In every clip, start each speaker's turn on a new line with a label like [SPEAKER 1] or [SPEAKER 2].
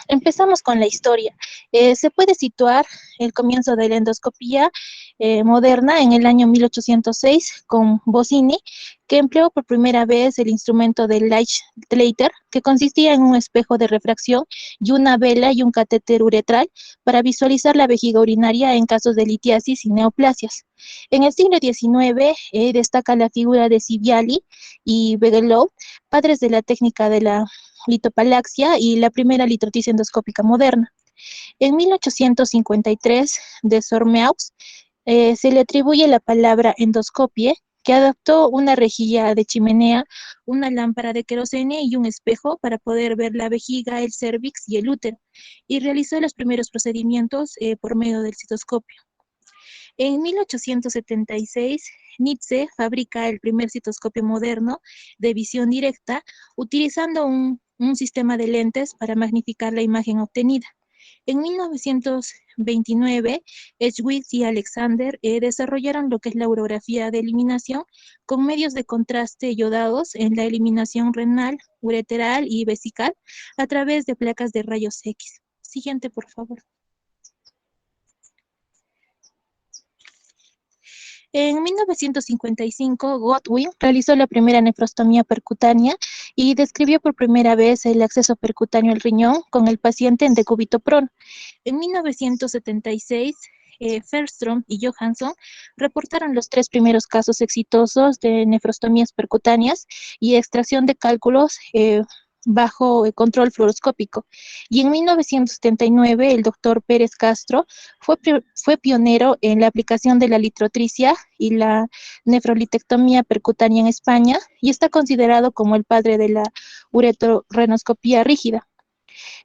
[SPEAKER 1] Empezamos con la historia. Se puede situar el comienzo de la endoscopía moderna en el año 1806 con Bossini, que empleó por primera vez el instrumento de Leiter, que consistía en un espejo de refracción y una vela y un catéter uretral para visualizar la vejiga urinaria en casos de litiasis y neoplasias. En el siglo XIX destaca la figura de Civiali y Begelow, padres de la técnica de la litopalaxia y la primera litroticia endoscópica moderna. En 1853, de Sormeaux, se le atribuye la palabra endoscopie, que adaptó una rejilla de chimenea, una lámpara de querosene y un espejo para poder ver la vejiga, el cérvix y el útero, y realizó los primeros procedimientos por medio del citoscopio. En 1876, Nietzsche fabrica el primer citoscopio moderno de visión directa utilizando un sistema de lentes para magnificar la imagen obtenida. En 1929, Edgeworth y Alexander desarrollaron lo que es la urografía de eliminación con medios de contraste yodados en la eliminación renal, ureteral y vesical a través de placas de rayos X. Siguiente, por favor. En 1955, Godwin realizó la primera nefrostomía percutánea y describió por primera vez el acceso percutáneo al riñón con el paciente en decúbito prono. En 1976, Ferstrom y Johansson reportaron los tres primeros casos exitosos de nefrostomías percutáneas y extracción de cálculos bajo control fluoroscópico. Y en 1979, el doctor Pérez Castro fue pionero en la aplicación de la litrotricia y la nefrolitectomía percutánea en España y está considerado como el padre de la uretrorenoscopía rígida.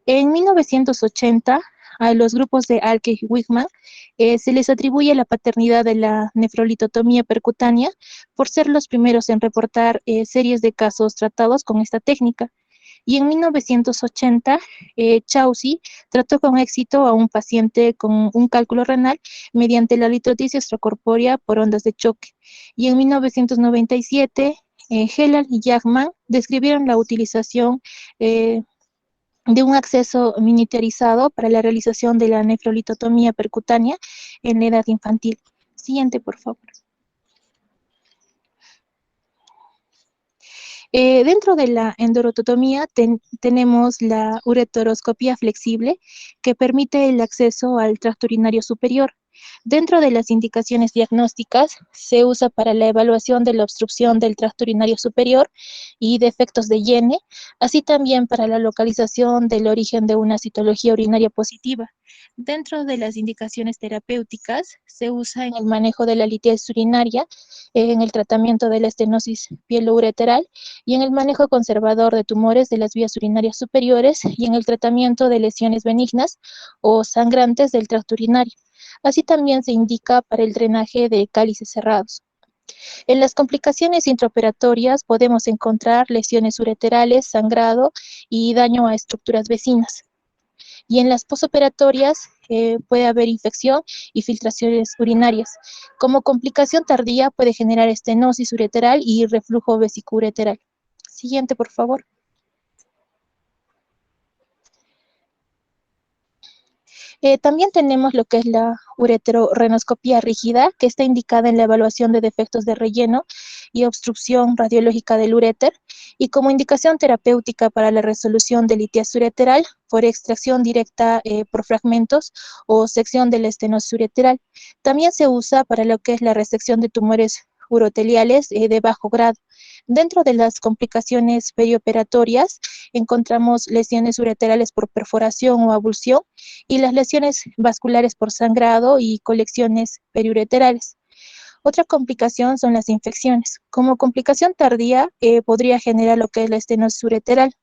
[SPEAKER 1] En 1980, a los grupos de Alke y Wigman se les atribuye la paternidad de la nefrolitotomía percutánea por ser los primeros en reportar series de casos tratados con esta técnica. Y en 1980, Chauci trató con éxito a un paciente con un cálculo renal mediante la litroticia extracorpórea por ondas de choque. Y en 1997, Heller y Jagman describieron la utilización de un acceso miniaturizado para la realización de la nefrolitotomía percutánea en la edad infantil. Siguiente, por favor. Dentro de la endorototomía tenemos la ureteroscopía flexible que permite el acceso al tracto urinario superior. Dentro de las indicaciones diagnósticas se usa para la evaluación de la obstrucción del tracto urinario superior y defectos de hiene, así también para la localización del origen de una citología urinaria positiva. Dentro de las indicaciones terapéuticas se usa en el manejo de la litiasis urinaria, en el tratamiento de la estenosis pieloureteral y en el manejo conservador de tumores de las vías urinarias superiores y en el tratamiento de lesiones benignas o sangrantes del tracto urinario. Así también se indica para el drenaje de cálices cerrados. En las complicaciones intraoperatorias podemos encontrar lesiones ureterales, sangrado y daño a estructuras vecinas. Y en las posoperatorias puede haber infección y filtraciones urinarias. Como complicación tardía puede generar estenosis ureteral y reflujo vesicoureteral. Siguiente, por favor. También tenemos lo que es la ureterorenoscopía rígida, que está indicada en la evaluación de defectos de relleno y obstrucción radiológica del uréter, y como indicación terapéutica para la resolución de litiasis ureteral por extracción directa por fragmentos o sección de la estenosis ureteral. También se usa para lo que es la resección de tumores uroteliales de bajo grado. Dentro de las complicaciones perioperatorias encontramos lesiones ureterales por perforación o abulsión, y las lesiones vasculares por sangrado y colecciones periureterales. Otra complicación son las infecciones. Como complicación tardía, podría generar lo que es la estenosis ureteral.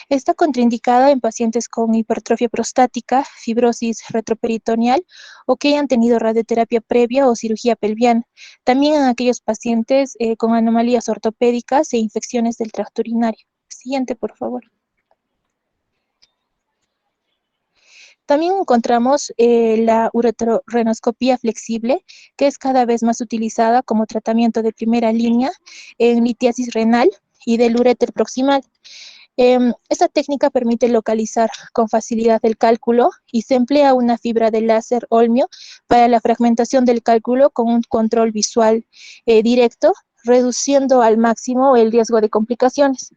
[SPEAKER 1] Está contraindicada en pacientes con hipertrofia prostática, fibrosis retroperitoneal o que hayan tenido radioterapia previa o cirugía pelviana. También en aquellos pacientes con anomalías ortopédicas e infecciones del tracto urinario. Siguiente, por favor. También encontramos la ureterorenoscopía flexible, que es cada vez más utilizada como tratamiento de primera línea en litiasis renal y del uréter proximal. Esta técnica permite localizar con facilidad el cálculo y se emplea una fibra de láser Olmio para la fragmentación del cálculo con un control visual directo, reduciendo al máximo el riesgo de complicaciones.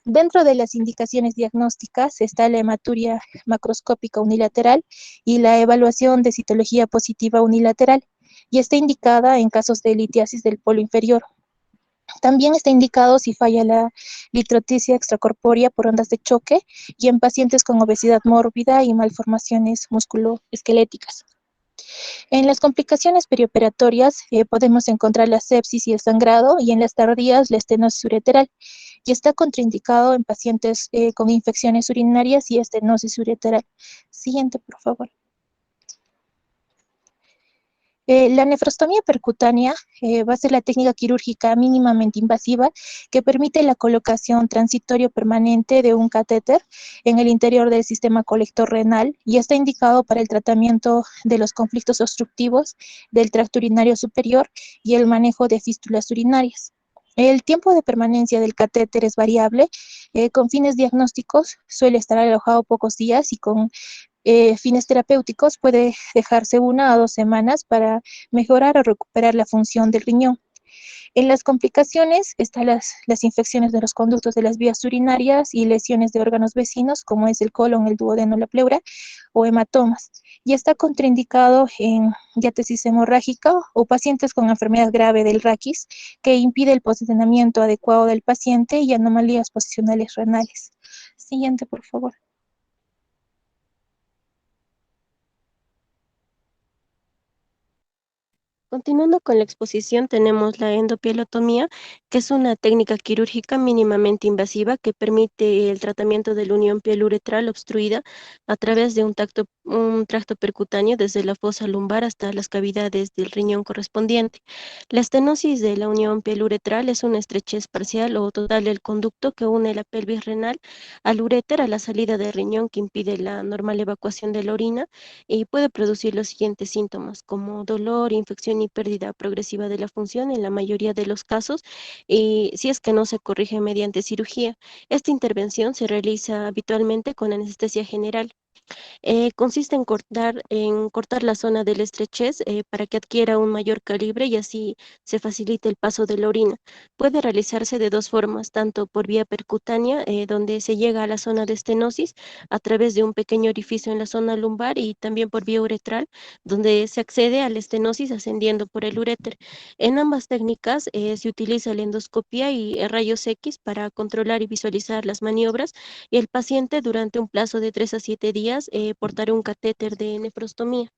[SPEAKER 1] Dentro de las indicaciones diagnósticas está la hematuria macroscópica unilateral y la evaluación de citología positiva unilateral, y está indicada en casos de litiasis del polo inferior. También está indicado si falla la litroticia extracorpórea por ondas de choque y en pacientes con obesidad mórbida y malformaciones musculoesqueléticas. En las complicaciones perioperatorias podemos encontrar la sepsis y el sangrado, y en las tardías la estenosis ureteral, y está contraindicado en pacientes con infecciones urinarias y estenosis ureteral. Siguiente, por favor. La nefrostomía percutánea va a ser la técnica quirúrgica mínimamente invasiva que permite la colocación transitorio permanente de un catéter en el interior del sistema colector renal, y está indicado para el tratamiento de los conflictos obstructivos del tracto urinario superior y el manejo de fístulas urinarias. El tiempo de permanencia del catéter es variable, con fines diagnósticos suele estar alojado pocos días, y con fines terapéuticos puede dejarse 1 a 2 semanas para mejorar o recuperar la función del riñón. En las complicaciones están las infecciones de los conductos de las vías urinarias y lesiones de órganos vecinos, como es el colon, el duodeno, la pleura o hematomas. Y está contraindicado en diátesis hemorrágica o pacientes con enfermedad grave del raquis, que impide el posicionamiento adecuado del paciente, y anomalías posicionales renales. Siguiente, por favor.
[SPEAKER 2] Continuando con la exposición, tenemos la endopielotomía, que es una técnica quirúrgica mínimamente invasiva que permite el tratamiento de la unión piel-uretral obstruida a través de un tracto percutáneo desde la fosa lumbar hasta las cavidades del riñón correspondiente. La estenosis de la unión piel-uretral es una estrechez parcial o total del conducto que une la pelvis renal al uréter a la salida del riñón, que impide la normal evacuación de la orina y puede producir los siguientes síntomas, como dolor, infección y pérdida progresiva de la función en la mayoría de los casos, y si es que no se corrige mediante cirugía. Esta intervención se realiza habitualmente con anestesia general. Consiste en cortar la zona del estrechez para que adquiera un mayor calibre y así se facilite el paso de la orina. Puede realizarse de dos formas, tanto por vía percutánea, donde se llega a la zona de estenosis a través de un pequeño orificio en la zona lumbar, y también por vía uretral, donde se accede a la estenosis ascendiendo por el uréter. En ambas técnicas se utiliza la endoscopía y rayos X para controlar y visualizar las maniobras, y el paciente durante un plazo de 3 a 7 días portará un catéter de nefrostomía.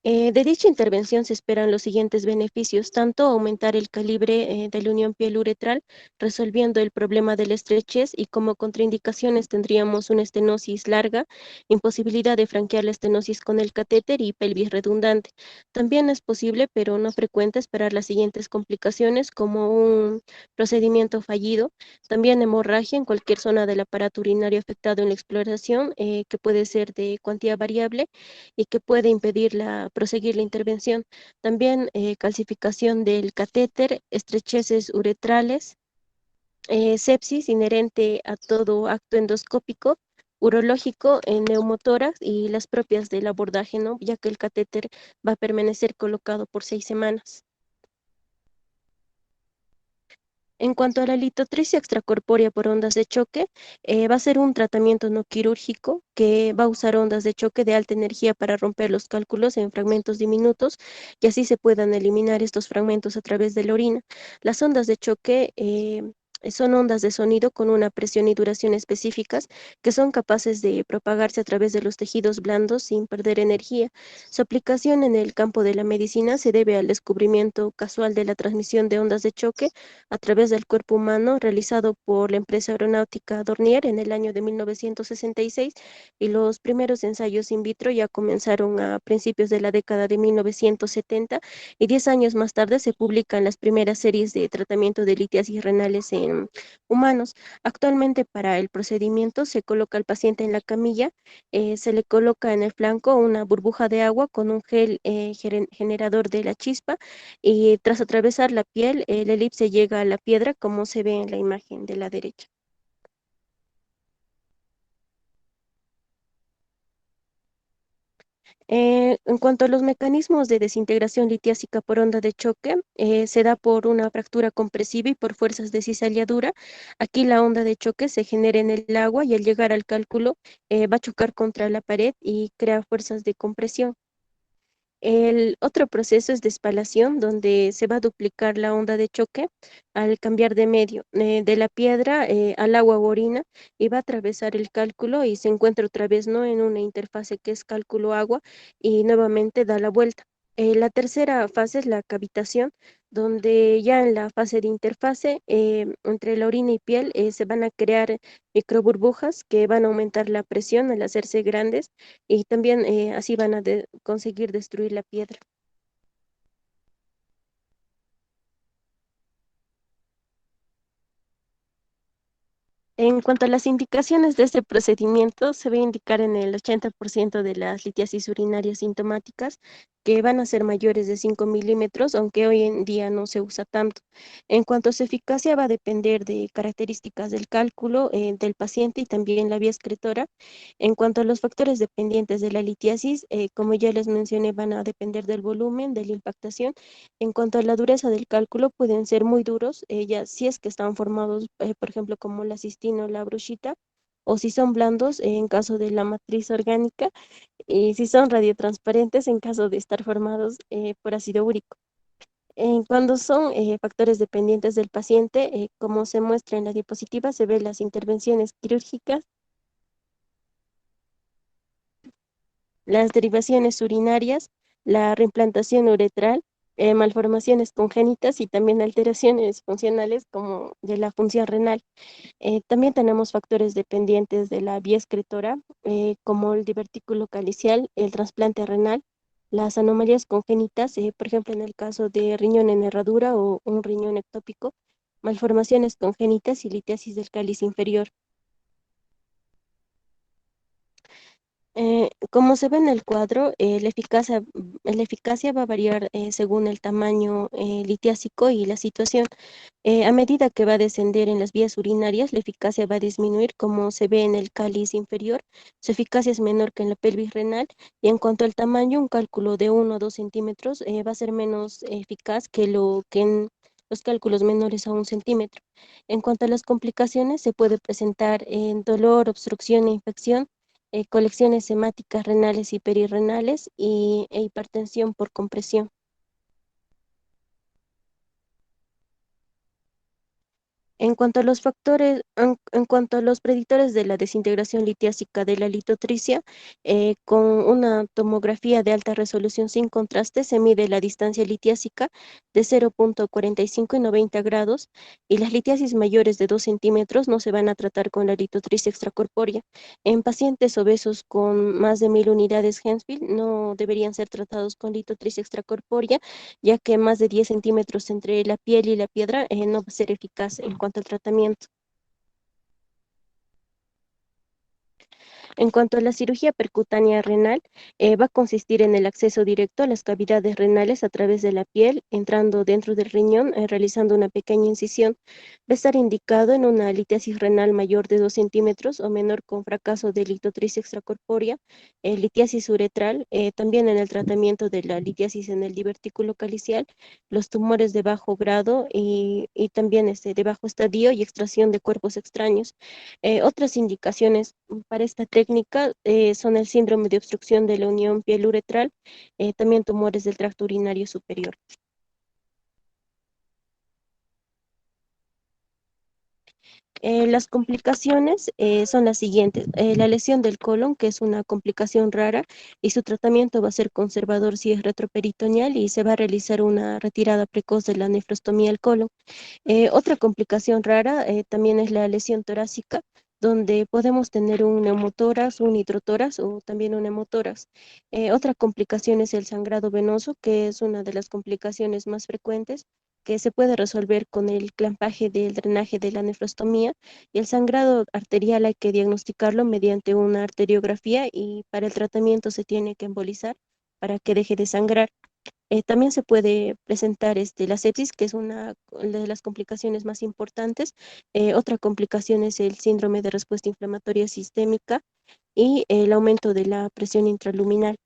[SPEAKER 2] De dicha intervención se esperan los siguientes beneficios, tanto aumentar el calibre de la unión piel-uretral, resolviendo el problema de la estrechez, y como contraindicaciones tendríamos una estenosis larga, imposibilidad de franquear la estenosis con el catéter y pelvis redundante. También es posible, pero no frecuente, esperar las siguientes complicaciones, como un procedimiento fallido, también hemorragia en cualquier zona del aparato urinario afectado en la exploración, que puede ser de cuantía variable y que puede impedir proseguir la intervención. También calcificación del catéter, estrecheces uretrales, sepsis inherente a todo acto endoscópico, urológico, neumotórax y las propias del abordaje, ¿no? Ya que el catéter va a permanecer colocado por 6 semanas. En cuanto a la litotricia extracorpórea por ondas de choque, va a ser un tratamiento no quirúrgico que va a usar ondas de choque de alta energía para romper los cálculos en fragmentos diminutos, y así se puedan eliminar estos fragmentos a través de la orina. Las ondas de choque son ondas de sonido con una presión y duración específicas, que son capaces de propagarse a través de los tejidos blandos sin perder energía. Su aplicación en el campo de la medicina se debe al descubrimiento casual de la transmisión de ondas de choque a través del cuerpo humano, realizado por la empresa aeronáutica Dornier en el año de 1966, y los primeros ensayos in vitro ya comenzaron a principios de la década de 1970, y 10 años más tarde se publican las primeras series de tratamiento de litiasis renales en humanos. Actualmente para el procedimiento se coloca al paciente en la camilla, se le coloca en el flanco una burbuja de agua con un gel generador de la chispa y tras atravesar la piel, el elipse llega a la piedra como se ve en la imagen de la derecha. En cuanto a los mecanismos de desintegración litiásica por onda de choque, se da por una fractura compresiva y por fuerzas de cizalladura. Aquí la onda de choque se genera en el agua y al llegar al cálculo va a chocar contra la pared y crea fuerzas de compresión. El otro proceso es de espalación, donde se va a duplicar la onda de choque al cambiar de medio, de la piedra al agua o orina, y va a atravesar el cálculo y se encuentra otra vez, ¿no?, en una interfase que es cálculo-agua y nuevamente da la vuelta. La tercera fase es la cavitación, donde ya en la fase de interfase entre la orina y piel se van a crear microburbujas que van a aumentar la presión al hacerse grandes y también así van a conseguir destruir la piedra. En cuanto a las indicaciones de este procedimiento, se va a indicar en el 80% de las litiasis urinarias sintomáticas que van a ser mayores de 5 milímetros, aunque hoy en día no se usa tanto. En cuanto a su eficacia, va a depender de características del cálculo del paciente y también la vía excretora. En cuanto a los factores dependientes de la litiasis, como ya les mencioné, van a depender del volumen, de la impactación. En cuanto a la dureza del cálculo, pueden ser muy duros, ya si es que están formados, por ejemplo, como la cistina o la bruxita, o si son blandos, en caso de la matriz orgánica, y si son radiotransparentes, en caso de estar formados por ácido úrico. Cuando son factores dependientes del paciente, como se muestra en la diapositiva, se ven las intervenciones quirúrgicas, las derivaciones urinarias, la reimplantación uretral, malformaciones congénitas y también alteraciones funcionales como de la función renal. También tenemos factores dependientes de la vía excretora, como el divertículo calicial, el trasplante renal, las anomalías congénitas, por ejemplo, en el caso de riñón en herradura o un riñón ectópico, malformaciones congénitas y litiasis del cáliz inferior. Como se ve en el cuadro, la eficacia va a variar según el tamaño litiásico y la situación. A medida que va a descender en las vías urinarias, la eficacia va a disminuir, como se ve en el cáliz inferior. Su eficacia es menor que en la pelvis renal. Y en cuanto al tamaño, un cálculo de 1 o 2 centímetros va a ser menos eficaz que lo que en los cálculos menores a 1 centímetro. En cuanto a las complicaciones, se puede presentar dolor, obstrucción e infección, colecciones hemáticas renales y perirrenales e hipertensión por compresión. En cuanto a los predictores de la desintegración litiásica de la litotricia, con una tomografía de alta resolución sin contraste se mide la distancia litiásica de 0,45 y 90 grados, y las litiasis mayores de 2 centímetros no se van a tratar con la litotricia extracorpórea. En pacientes obesos con más de 1000 unidades Hensfield no deberían ser tratados con litotricia extracorpórea, ya que más de 10 centímetros entre la piel y la piedra no va a ser eficaz en cuanto al tratamiento. En cuanto a la cirugía percutánea renal, va a consistir en el acceso directo a las cavidades renales a través de la piel, entrando dentro del riñón, realizando una pequeña incisión. Va a estar indicado en una litiasis renal mayor de 2 centímetros o menor con fracaso de litotricia extracorpórea, litiasis uretral, también en el tratamiento de la litiasis en el divertículo calicial, los tumores de bajo grado y también de bajo estadio y extracción de cuerpos extraños. Otras indicaciones para esta técnica son el síndrome de obstrucción de la unión piel-uretral, también tumores del tracto urinario superior. Las complicaciones son las siguientes. La lesión del colon, que es una complicación rara, y su tratamiento va a ser conservador si es retroperitoneal y se va a realizar una retirada precoz de la nefrostomía del colon. Otra complicación rara también es la lesión torácica, donde podemos tener un neumotórax, un hidrotórax o también un hemotórax. Otra complicación es el sangrado venoso, que es una de las complicaciones más frecuentes. que se puede resolver con el clampaje del drenaje de la nefrostomía, y el sangrado arterial hay que diagnosticarlo mediante una arteriografía, y para el tratamiento se tiene que embolizar para que deje de sangrar. También se puede presentar la sepsis, que es una de las complicaciones más importantes. Otra complicación es el síndrome de respuesta inflamatoria sistémica y el aumento de la presión intraluminal.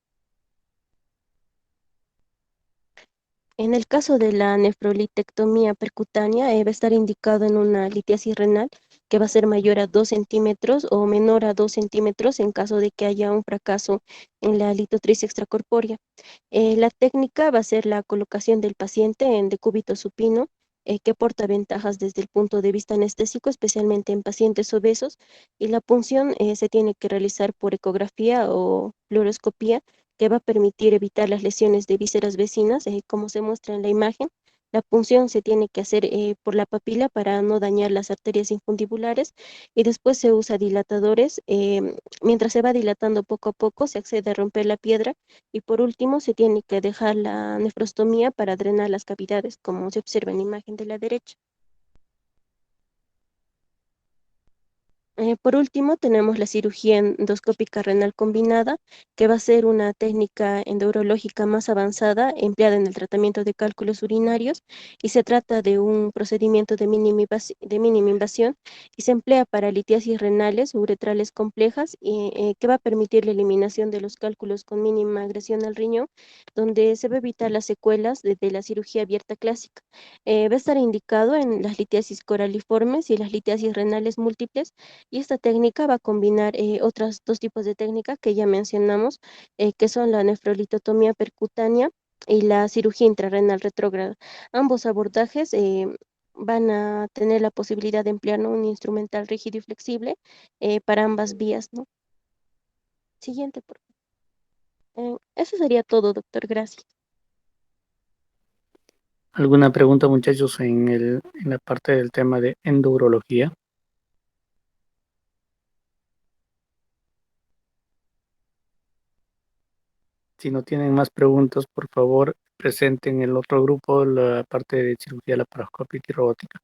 [SPEAKER 2] En el caso de la nefrolitectomía percutánea, va a estar indicado en una litiasis renal que va a ser mayor a 2 centímetros o menor a 2 centímetros en caso de que haya un fracaso en la litotricia extracorpórea. La técnica va a ser la colocación del paciente en decúbito supino, que aporta ventajas desde el punto de vista anestésico, especialmente en pacientes obesos, y la punción se tiene que realizar por ecografía o fluoroscopía, que va a permitir evitar las lesiones de vísceras vecinas, como se muestra en la imagen. La punción se tiene que hacer por la papila para no dañar las arterias infundibulares, y después se usa dilatadores. Mientras se va dilatando poco a poco, se accede a romper la piedra, y por último se tiene que dejar la nefrostomía para drenar las cavidades, como se observa en la imagen de la derecha. Por último, tenemos la cirugía endoscópica renal combinada, que va a ser una técnica endourológica más avanzada empleada en el tratamiento de cálculos urinarios, y se trata de un procedimiento de mínima invasión, y se emplea para litiasis renales uretrales complejas, y que va a permitir la eliminación de los cálculos con mínima agresión al riñón, donde se va a evitar las secuelas de la cirugía abierta clásica. Va a estar indicado en las litiasis coraliformes y las litiasis renales múltiples, y esta técnica va a combinar otros dos tipos de técnicas que ya mencionamos, que son la nefrolitotomía percutánea y la cirugía intrarrenal retrógrada. Ambos abordajes van a tener la posibilidad de emplear, ¿no?, un instrumental rígido y flexible para ambas vías, ¿no? Siguiente, por favor. Eso sería todo, doctor. Gracias.
[SPEAKER 3] ¿Alguna pregunta, muchachos, en la parte del tema de endourología? Si no tienen más preguntas, por favor, presenten el otro grupo, la parte de cirugía laparoscópica y robótica.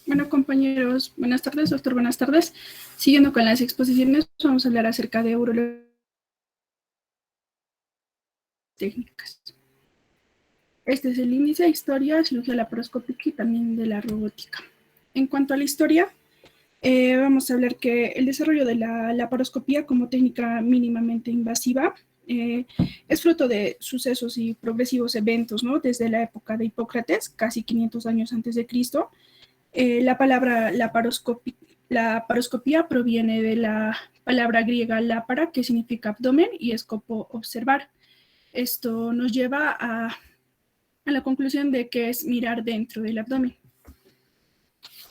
[SPEAKER 4] Bueno, compañeros, buenas tardes, doctor, buenas tardes. Siguiendo con las exposiciones, vamos a hablar acerca de urología técnicas. Este es el índice de historia, cirugía laparoscópica y también de la robótica. En cuanto a la historia, vamos a hablar que el desarrollo de la laparoscopía como técnica mínimamente invasiva es fruto de sucesos y progresivos eventos, ¿no? Desde la época de Hipócrates, casi 500 años antes de Cristo. La palabra laparoscopía proviene de la palabra griega lápara, que significa abdomen, y escopo, observar. Esto nos lleva a la conclusión de que es mirar dentro del abdomen.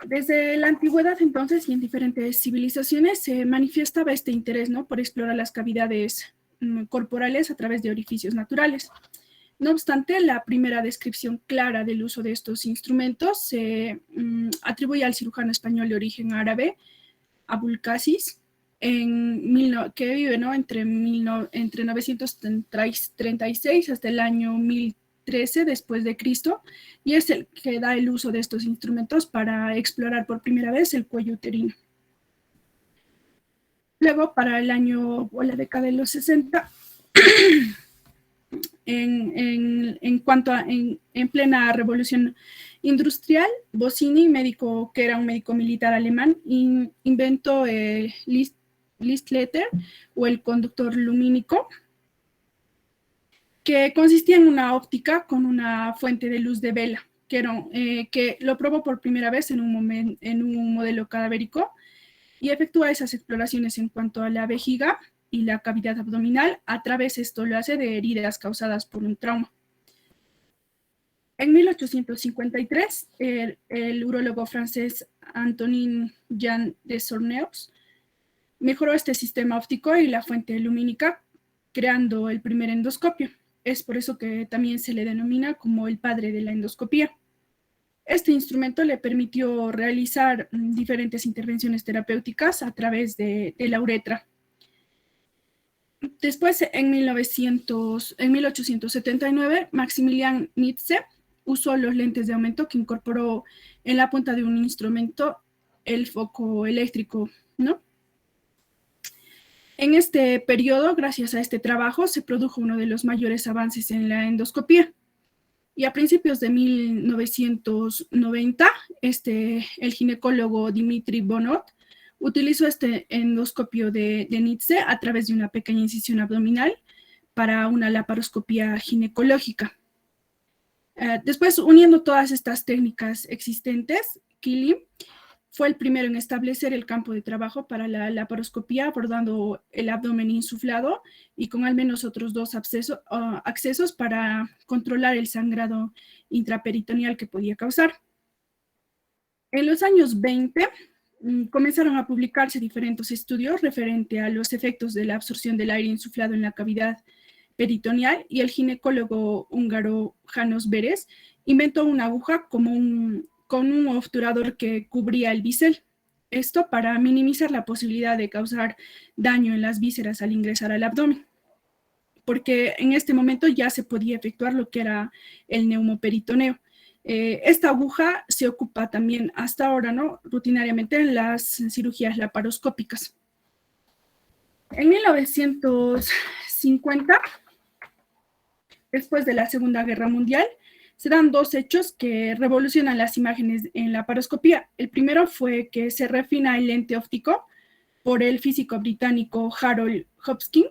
[SPEAKER 4] Desde la antigüedad, entonces, y en diferentes civilizaciones, se manifestaba este interés, ¿no?, por explorar las cavidades corporales a través de orificios naturales. No obstante, la primera descripción clara del uso de estos instrumentos se atribuye al cirujano español de origen árabe, Abul Qasis, que vive, ¿no?, entre 936 hasta el año 1013 después de Cristo, y es el que da el uso de estos instrumentos para explorar por primera vez el cuello uterino. Luego, para el año o la década de los 60, en plena revolución industrial, Bossini, que era un médico militar alemán, inventó el Lichtleiter, o el conductor lumínico, que consistía en una óptica con una fuente de luz de vela, que lo probó por primera vez en un modelo cadavérico, y efectúa esas exploraciones en cuanto a la vejiga y la cavidad abdominal. A través esto lo hace de heridas causadas por un trauma. En 1853, el urólogo francés Antonin Jean de Sorneaux mejoró este sistema óptico y la fuente lumínica, creando el primer endoscopio. Es por eso que también se le denomina como el padre de la endoscopía. Este instrumento le permitió realizar diferentes intervenciones terapéuticas a través de la uretra. Después, en 1879, Maximilian Nitze usó los lentes de aumento que incorporó en la punta de un instrumento el foco eléctrico, ¿no? En este periodo, gracias a este trabajo, se produjo uno de los mayores avances en la endoscopía. Y a principios de 1990, el ginecólogo Dimitri Bonot utilizó este endoscopio de Nitze a través de una pequeña incisión abdominal para una laparoscopía ginecológica. Después, uniendo todas estas técnicas existentes, Killing fue el primero en establecer el campo de trabajo para la laparoscopía, abordando el abdomen insuflado y con al menos otros 2 accesos para controlar el sangrado intraperitoneal que podía causar. En los años 20 comenzaron a publicarse diferentes estudios referente a los efectos de la absorción del aire insuflado en la cavidad peritoneal, y el ginecólogo húngaro János Beres inventó una aguja con un obturador que cubría el bisel. Esto para minimizar la posibilidad de causar daño en las vísceras al ingresar al abdomen, porque en este momento ya se podía efectuar lo que era el neumoperitoneo. Esta aguja se ocupa también hasta ahora, ¿no?, rutinariamente en las cirugías laparoscópicas. En 1950, después de la Segunda Guerra Mundial, se dan 2 hechos que revolucionan las imágenes en laparoscopía. El primero fue que se refina el lente óptico por el físico británico Harold Hopkins,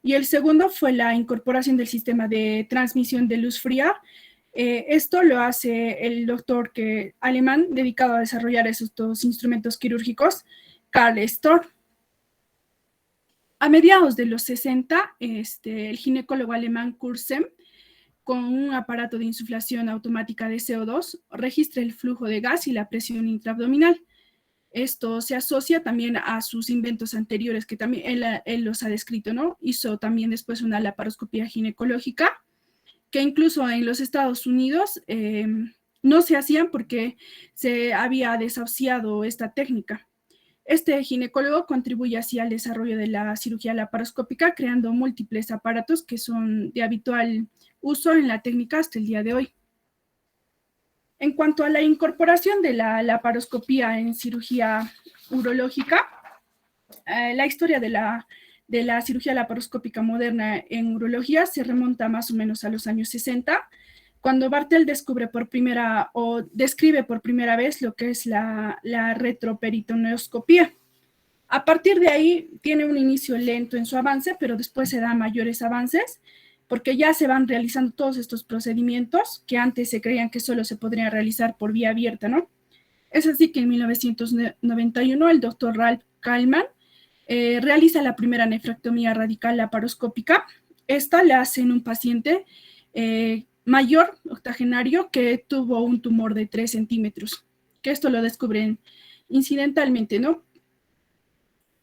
[SPEAKER 4] y el segundo fue la incorporación del sistema de transmisión de luz fría. Esto lo hace el doctor alemán dedicado a desarrollar estos instrumentos quirúrgicos, Karl Storr. A mediados de los 60, el ginecólogo alemán Kurt Sem, con un aparato de insuflación automática de CO2, registra el flujo de gas y la presión intraabdominal. Esto se asocia también a sus inventos anteriores, que también él los ha descrito, ¿no? Hizo también después una laparoscopía ginecológica, que incluso en los Estados Unidos no se hacían porque se había desahuciado esta técnica. Este ginecólogo contribuye así al desarrollo de la cirugía laparoscópica, creando múltiples aparatos que son de habitual uso en la técnica hasta el día de hoy. En cuanto a la incorporación de la laparoscopía en cirugía urológica, la historia de la cirugía laparoscópica moderna en urología se remonta más o menos a los años 60, cuando Bartel describe por primera vez lo que es la retroperitoneoscopía. A partir de ahí tiene un inicio lento en su avance, pero después se dan mayores avances, porque ya se van realizando todos estos procedimientos que antes se creían que solo se podrían realizar por vía abierta, ¿no? Es así que en 1991 el doctor Ralph Kallman realiza la primera nefrectomía radical laparoscópica. Esta la hace en un paciente mayor, octogenario, que tuvo un tumor de 3 centímetros, que esto lo descubren incidentalmente, ¿no?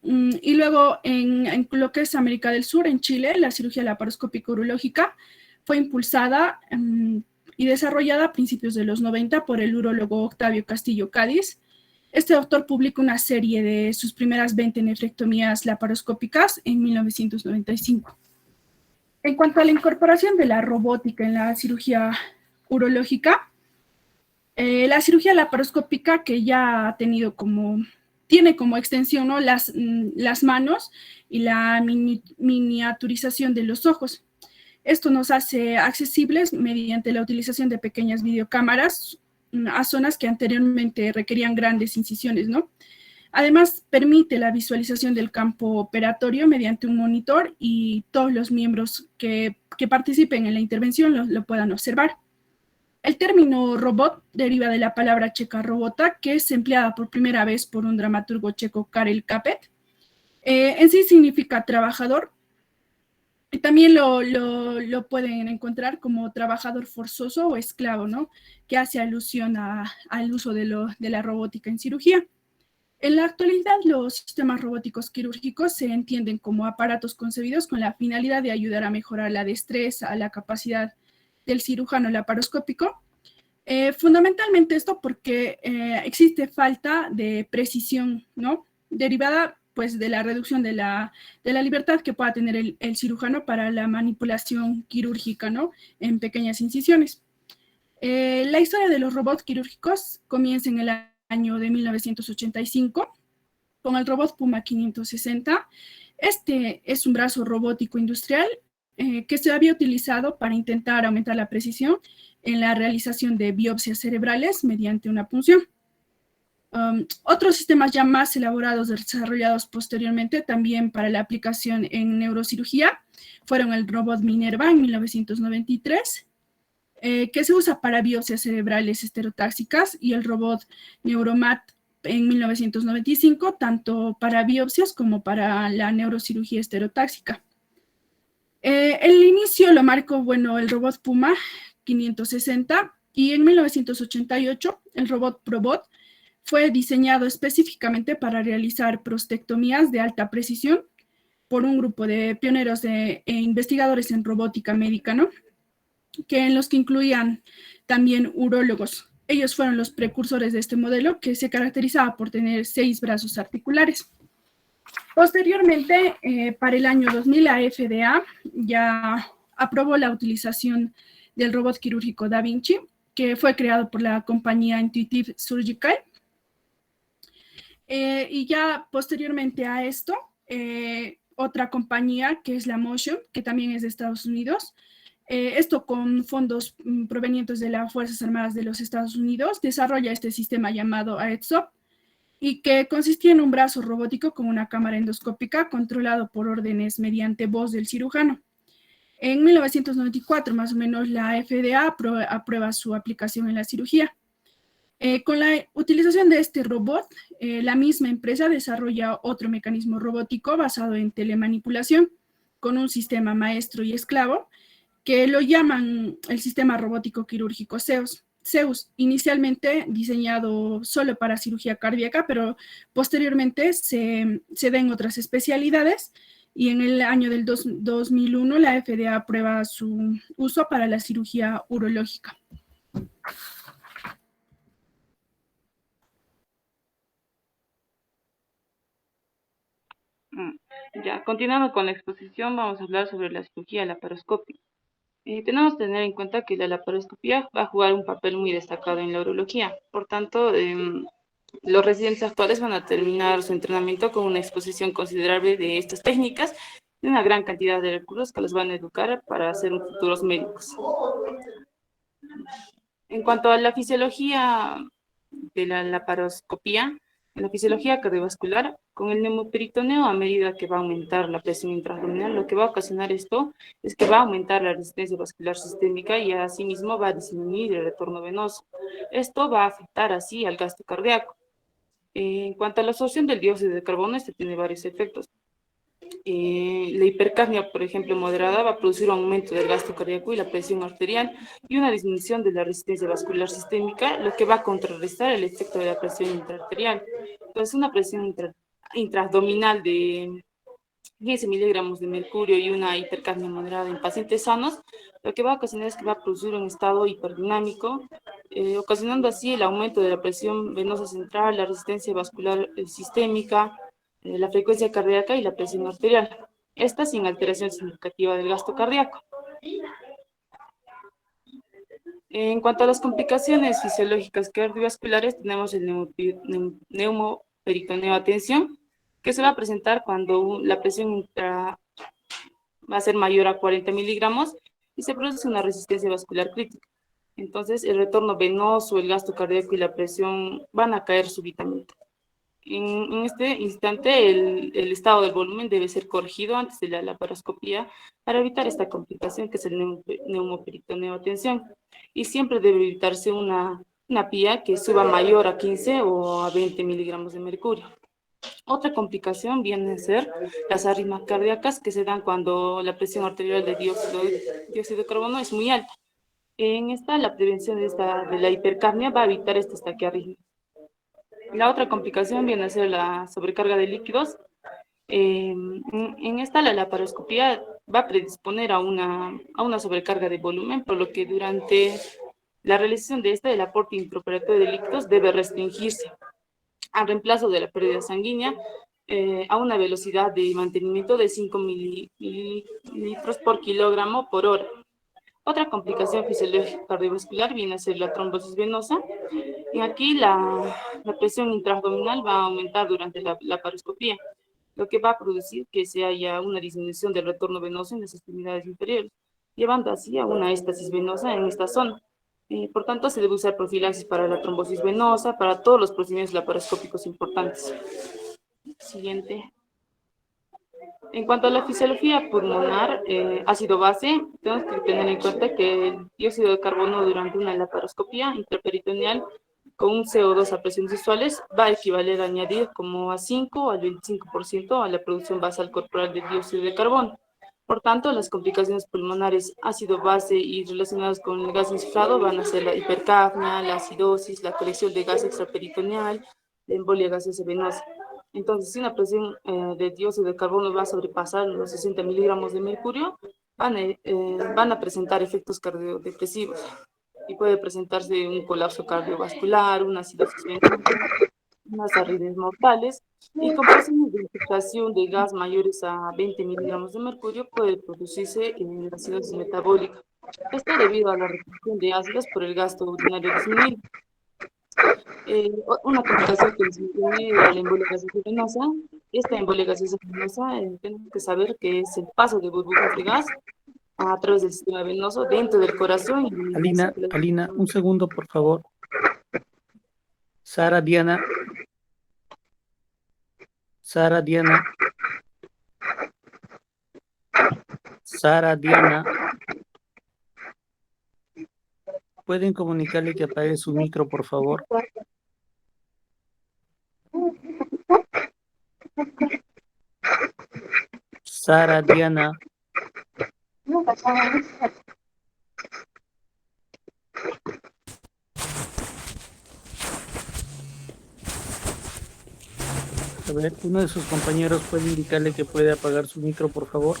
[SPEAKER 4] Y luego en lo que es América del Sur, en Chile, la cirugía laparoscópica urológica fue impulsada y desarrollada a principios de los 90 por el urólogo Octavio Castillo Cádiz. Este doctor publica una serie de sus primeras 20 nefrectomías laparoscópicas en 1995. En cuanto a la incorporación de la robótica en la cirugía urológica, la cirugía laparoscópica, que ya tiene como extensión, ¿no?, las manos y la miniaturización de los ojos. Esto nos hace accesibles mediante la utilización de pequeñas videocámaras a zonas que anteriormente requerían grandes incisiones, ¿no? Además, permite la visualización del campo operatorio mediante un monitor, y todos los miembros que participen en la intervención lo puedan observar. El término robot deriva de la palabra checa robota, que es empleada por primera vez por un dramaturgo checo, Karel Capek. En sí significa trabajador, Y también lo pueden encontrar como trabajador forzoso o esclavo, ¿no? Que hace alusión al uso de la robótica en cirugía. En la actualidad, los sistemas robóticos quirúrgicos se entienden como aparatos concebidos con la finalidad de ayudar a mejorar la destreza, la capacidad del cirujano laparoscópico. Fundamentalmente esto porque existe falta de precisión, ¿no? Derivada pues de la reducción de la libertad que pueda tener el cirujano para la manipulación quirúrgica, ¿no? En pequeñas incisiones. La historia de los robots quirúrgicos comienza en el año de 1985 con el robot Puma 560. Este es un brazo robótico industrial que se había utilizado para intentar aumentar la precisión en la realización de biopsias cerebrales mediante una punción. Otros sistemas ya más elaborados desarrollados posteriormente también para la aplicación en neurocirugía fueron el robot Minerva en 1993, que se usa para biopsias cerebrales estereotáxicas, y el robot Neuromat en 1995, tanto para biopsias como para la neurocirugía estereotáxica. El inicio lo marcó, bueno, el robot Puma 560, y en 1988 el robot Probot fue diseñado específicamente para realizar prostectomías de alta precisión por un grupo de pioneros e investigadores en robótica médica, ¿no? En los que incluían también urólogos. Ellos fueron los precursores de este modelo, que se caracterizaba por tener 6 brazos articulares. Posteriormente, para el año 2000, la FDA ya aprobó la utilización del robot quirúrgico Da Vinci, que fue creado por la compañía Intuitive Surgical. Y ya posteriormente a esto, otra compañía que es la Motion, que también es de Estados Unidos, esto con fondos provenientes de las Fuerzas Armadas de los Estados Unidos, desarrolla este sistema llamado AEDSOP, y que consistía en un brazo robótico con una cámara endoscópica controlado por órdenes mediante voz del cirujano. En 1994, más o menos, la FDA aprueba su aplicación en la cirugía. Con la utilización de este robot, la misma empresa desarrolla otro mecanismo robótico basado en telemanipulación con un sistema maestro y esclavo, que lo llaman el sistema robótico quirúrgico Zeus, inicialmente diseñado solo para cirugía cardíaca, pero posteriormente se da en otras especialidades, y en el año del 2001 la FDA aprueba su uso para la cirugía urológica.
[SPEAKER 5] Ya, continuando con la exposición, vamos a hablar sobre la cirugía laparoscópica. Tenemos que tener en cuenta que la laparoscopía va a jugar un papel muy destacado en la urología. Por tanto, los residentes actuales van a terminar su entrenamiento con una exposición considerable de estas técnicas y una gran cantidad de recursos que los van a educar para ser futuros médicos. En cuanto a la fisiología de la laparoscopía, en la fisiología cardiovascular, con el neumoperitoneo, a medida que va a aumentar la presión intraabdominal, lo que va a ocasionar esto es que va a aumentar la resistencia vascular sistémica y asimismo va a disminuir el retorno venoso. Esto va a afectar así al gasto cardíaco. En cuanto a la absorción del dióxido de carbono, este tiene varios efectos. La hipercapnia, por ejemplo, moderada, va a producir un aumento del gasto cardíaco y la presión arterial y una disminución de la resistencia vascular sistémica, lo que va a contrarrestar el efecto de la presión intraarterial. Entonces, una presión intraabdominal de 15 miligramos de mercurio y una hipercapnia moderada en pacientes sanos, lo que va a ocasionar es que va a producir un estado hiperdinámico, ocasionando así el aumento de la presión venosa central, la resistencia vascular sistémica, la frecuencia cardíaca y la presión arterial. Esta sin alteración significativa del gasto cardíaco. En cuanto a las complicaciones fisiológicas cardiovasculares, tenemos el neumoperitoneo a tensión, que se va a presentar cuando la presión va a ser mayor a 40 miligramos y se produce una resistencia vascular crítica. Entonces, el retorno venoso, el gasto cardíaco y la presión van a caer súbitamente. En este instante, el estado del volumen debe ser corregido antes de la laparoscopía para evitar esta complicación que es el neumoperitoneo a tensión. Y siempre debe evitarse una PIA que suba mayor a 15 o a 20 miligramos de mercurio. Otra complicación viene a ser las arritmias cardíacas que se dan cuando la presión arterial de dióxido de carbono es muy alta. En esta, la prevención de la hipercapnia va a evitar estas taquiarritmias. La otra complicación viene a ser la sobrecarga de líquidos. En esta, la laparoscopía va a predisponer a una sobrecarga de volumen, por lo que durante la realización de esta, el aporte intraoperatorio de líquidos debe restringirse al reemplazo de la pérdida sanguínea a una velocidad de mantenimiento de 5 mililitros por kilogramo por hora. Otra complicación fisiológica cardiovascular viene a ser la trombosis venosa. Y aquí la presión intraabdominal va a aumentar durante la laparoscopía, lo que va a producir que se haya una disminución del retorno venoso en las extremidades inferiores, llevando así a una éstasis venosa en esta zona. Por tanto, se debe usar profilaxis para la trombosis venosa, para todos los procedimientos laparoscópicos importantes. Siguiente. En cuanto a la fisiología pulmonar, ácido base, tenemos que tener en cuenta que el dióxido de carbono durante una laparoscopía intraperitoneal con un CO2 a presiones usuales va a equivaler a añadir como a 5 al 25% a la producción basal corporal de dióxido de carbono. Por tanto, las complicaciones pulmonares ácido base y relacionadas con el gas insuflado van a ser la hipercapnia, la acidosis, la colección de gas extraperitoneal, la embolia gaseosa venosa. Entonces, si una presión de dióxido de carbono va a sobrepasar los 60 miligramos de mercurio, van a presentar efectos cardiodepresivos y puede presentarse un colapso cardiovascular, una acidosis venosa, unas arritmias mortales, y con presiones de infiltración de gas mayores a 20 miligramos de mercurio puede producirse acidosis metabólica. Esto debido a la retención de ácidos por el gasto urinario disminuido. Una complicación que disminuye la embolia gaseosa venosa. Esta embolia gaseosa venosa tenemos que saber que es el paso de burbujas de gas a través del sistema venoso dentro del corazón.
[SPEAKER 3] Alina, un segundo, por favor. Sara Diana. Sara Diana. ¿Pueden comunicarle que apague su micro, por favor? Sara Diana. A ver, uno de sus compañeros puede indicarle que puede apagar su micro, por favor.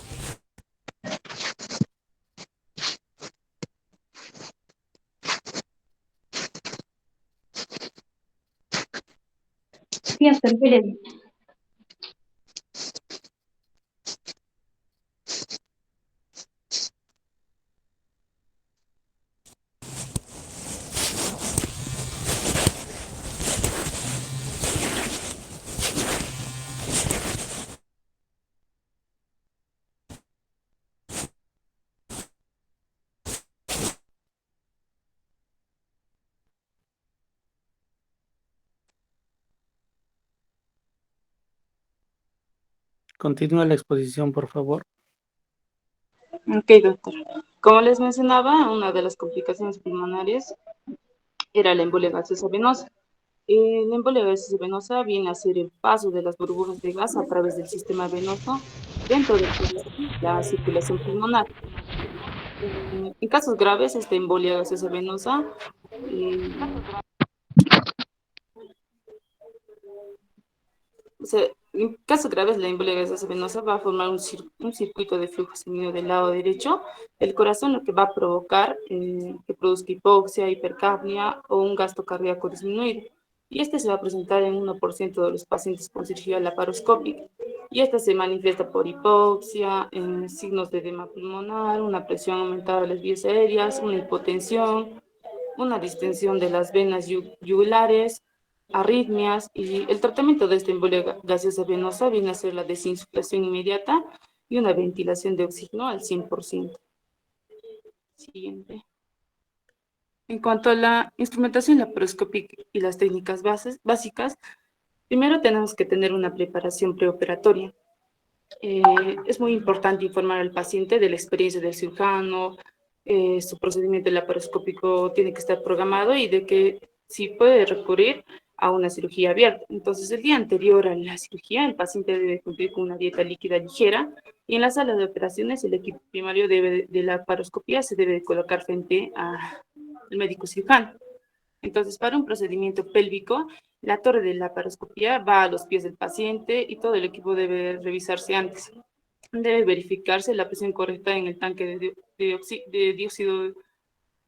[SPEAKER 6] Sí, hasta el Pérez.
[SPEAKER 3] Continúa la exposición, por favor.
[SPEAKER 5] Ok, doctor. Como les mencionaba, una de las complicaciones pulmonares era la embolia gaseosa venosa. La embolia gaseosa venosa viene a ser el paso de las burbujas de gas a través del sistema venoso dentro de la circulación pulmonar. En casos graves, esta embolia gaseosa venosa en casos graves, la embolia gaseosa venosa va a formar un circuito de flujo sanguíneo del lado derecho del corazón, lo que va a provocar que produzca hipoxia, hipercapnia o un gasto cardíaco disminuido. Y este se va a presentar en 1% de los pacientes con cirugía laparoscópica. Y este se manifiesta por hipoxia, signos de edema pulmonar, una presión aumentada de las vías aéreas, una hipotensión, una distensión de las venas yugulares, arritmias, y el tratamiento de esta embolia gaseosa venosa viene a ser la desinsuflación inmediata y una ventilación de oxígeno al 100%. Siguiente. En cuanto a la instrumentación laparoscópica y las técnicas básicas, primero tenemos que tener una preparación preoperatoria. Es muy importante informar al paciente de la experiencia del cirujano, su procedimiento laparoscópico tiene que estar programado y de que si puede recurrir a una cirugía abierta. Entonces, el día anterior a la cirugía, el paciente debe cumplir con una dieta líquida ligera y en la sala de operaciones el equipo primario de la laparoscopía se debe colocar frente al médico cirujano. Entonces, para un procedimiento pélvico, la torre de la laparoscopía va a los pies del paciente y todo el equipo debe revisarse antes. Debe verificarse la presión correcta en el tanque de dióxido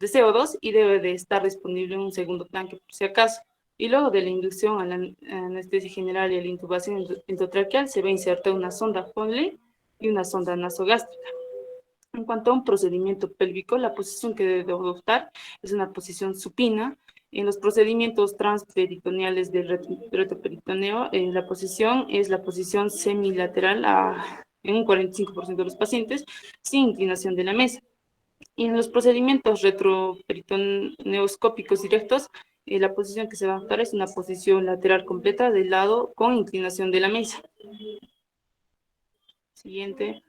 [SPEAKER 5] de CO2 y debe de estar disponible un segundo tanque por si acaso. Y luego de la inducción a la anestesia general y a la intubación endotraqueal se va a insertar una sonda Foley y una sonda nasogástrica. En cuanto a un procedimiento pélvico, la posición que debe adoptar es una posición supina. En los procedimientos transperitoneales del retroperitoneo, la posición es la posición semilateral en un 45% de los pacientes, sin inclinación de la mesa. Y en los procedimientos retroperitoneoscópicos directos, la posición que se va a adoptar es una posición lateral completa del lado con inclinación de la mesa. Siguiente.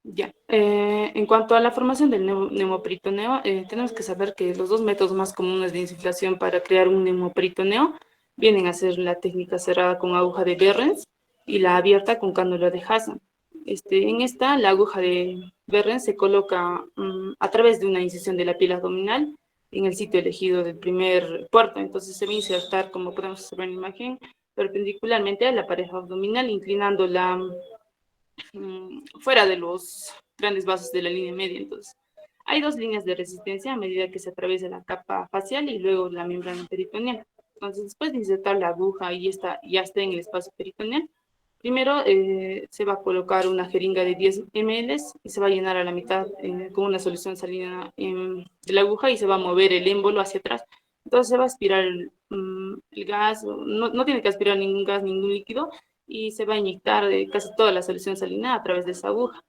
[SPEAKER 5] Ya. En cuanto a la formación del neumoperitoneo, tenemos que saber que los dos métodos más comunes de insuflación para crear un neumoperitoneo vienen a ser la técnica cerrada con aguja de Behrens y la abierta con cánula de Hassan. En esta, la aguja de Behrens se coloca a través de una incisión de la piel abdominal en el sitio elegido del primer puerto. Entonces se va a insertar, como podemos observar en la imagen, perpendicularmente a la pared abdominal, inclinándola fuera de los grandes vasos de la línea media. Entonces, hay dos líneas de resistencia a medida que se atraviesa la capa facial y luego la membrana peritoneal. Entonces, después de insertar la aguja y ya está en el espacio peritoneal, primero se va a colocar una jeringa de 10 ml y se va a llenar a la mitad con una solución salina de la aguja y se va a mover el émbolo hacia atrás. Entonces se va a aspirar el gas, no tiene que aspirar ningún gas, ningún líquido, y se va a inyectar casi toda la solución salina a través de esa aguja.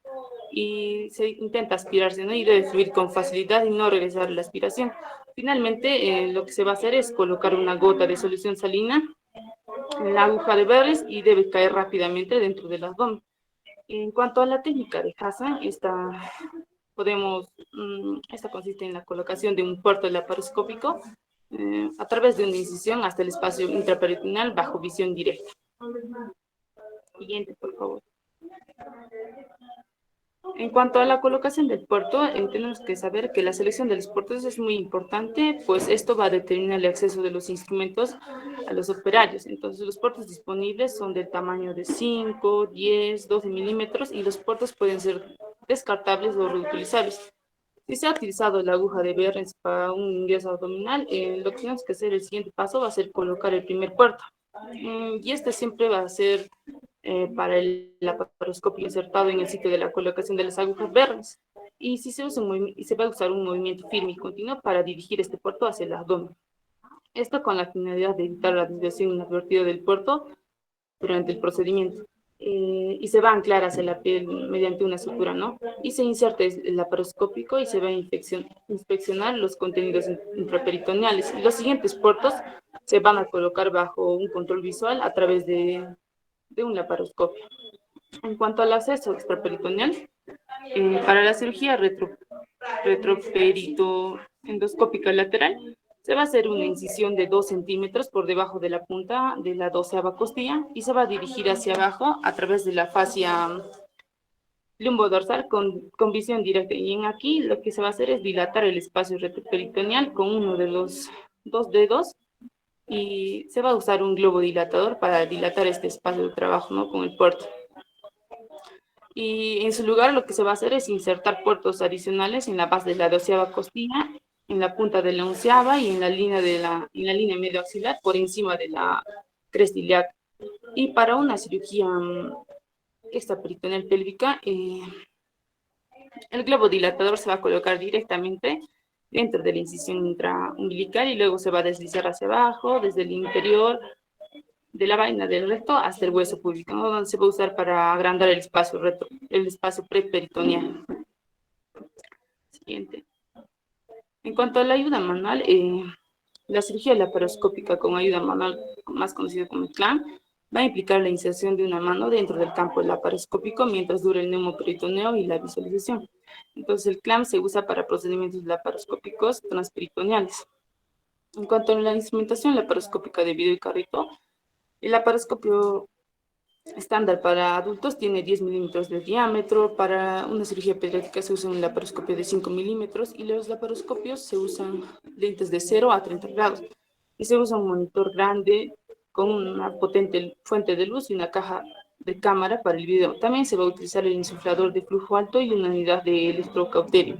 [SPEAKER 5] Y se intenta aspirarse, ¿no? Y debe fluir con facilidad y no regresar la aspiración. Finalmente, lo que se va a hacer es colocar una gota de solución salina en la aguja de Behrens y debe caer rápidamente dentro del abdomen. En cuanto a la técnica de Hassan, esta consiste en la colocación de un puerto laparoscópico a través de una incisión hasta el espacio intraperitoneal bajo visión directa. Siguiente, por favor. En cuanto a la colocación del puerto, tenemos que saber que la selección de los puertos es muy importante, pues esto va a determinar el acceso de los instrumentos a los operarios. Entonces, los puertos disponibles son del tamaño de 5, 10, 12 milímetros y los puertos pueden ser descartables o reutilizables. Si se ha utilizado la aguja de Behrens para un ingreso abdominal, lo que tenemos que hacer, el siguiente paso va a ser colocar el primer puerto. Y este siempre va a ser para el laparoscopio insertado en el sitio de la colocación de las agujas Behrens. Y si se va a usar un movimiento firme y continuo para dirigir este puerto hacia el abdomen. Esto con la finalidad de evitar la desviación inadvertida del puerto durante el procedimiento. Y se va a anclar hacia la piel mediante una sutura, ¿no? Y se inserta el laparoscópico y se va a inspeccionar los contenidos intraperitoneales. Y los siguientes puertos se van a colocar bajo un control visual a través de un laparoscopio. En cuanto al acceso extraperitoneal, para la cirugía retroperitoendoscópica lateral, se va a hacer una incisión de 2 centímetros por debajo de la punta de la 12ª costilla y se va a dirigir hacia abajo a través de la fascia lumbodorsal con visión directa. Y aquí lo que se va a hacer es dilatar el espacio retroperitoneal con uno de los 2 dedos y se va a usar un globo dilatador para dilatar este espacio de trabajo, ¿no? Con el puerto. Y en su lugar lo que se va a hacer es insertar puertos adicionales en la base de la 12ª costilla, en la punta de la 11ª y en la línea medio axilar por encima de la cresta ilíaca. Y para una cirugía extraperitoneal pélvica, el globo dilatador se va a colocar directamente dentro de la incisión intraumbilical y luego se va a deslizar hacia abajo, desde el interior de la vaina del recto hasta el hueso púbico, ¿no? Donde se va a usar para agrandar el espacio preperitoneal. Siguiente. En cuanto a la ayuda manual, la cirugía laparoscópica con ayuda manual, más conocida como CLAM, Va a implicar la inserción de una mano dentro del campo laparoscópico mientras dura el neumoperitoneo y la visualización. Entonces, el clamp se usa para procedimientos laparoscópicos transperitoneales. En cuanto a la instrumentación laparoscópica de video y carrito, el laparoscopio estándar para adultos tiene 10 milímetros de diámetro. Para una cirugía pediátrica se usa un laparoscopio de 5 milímetros y los laparoscopios se usan lentes de 0 a 30 grados. Y se usa un monitor grande con una potente fuente de luz y una caja de cámara para el video. También se va a utilizar el insuflador de flujo alto y una unidad de electrocauterio.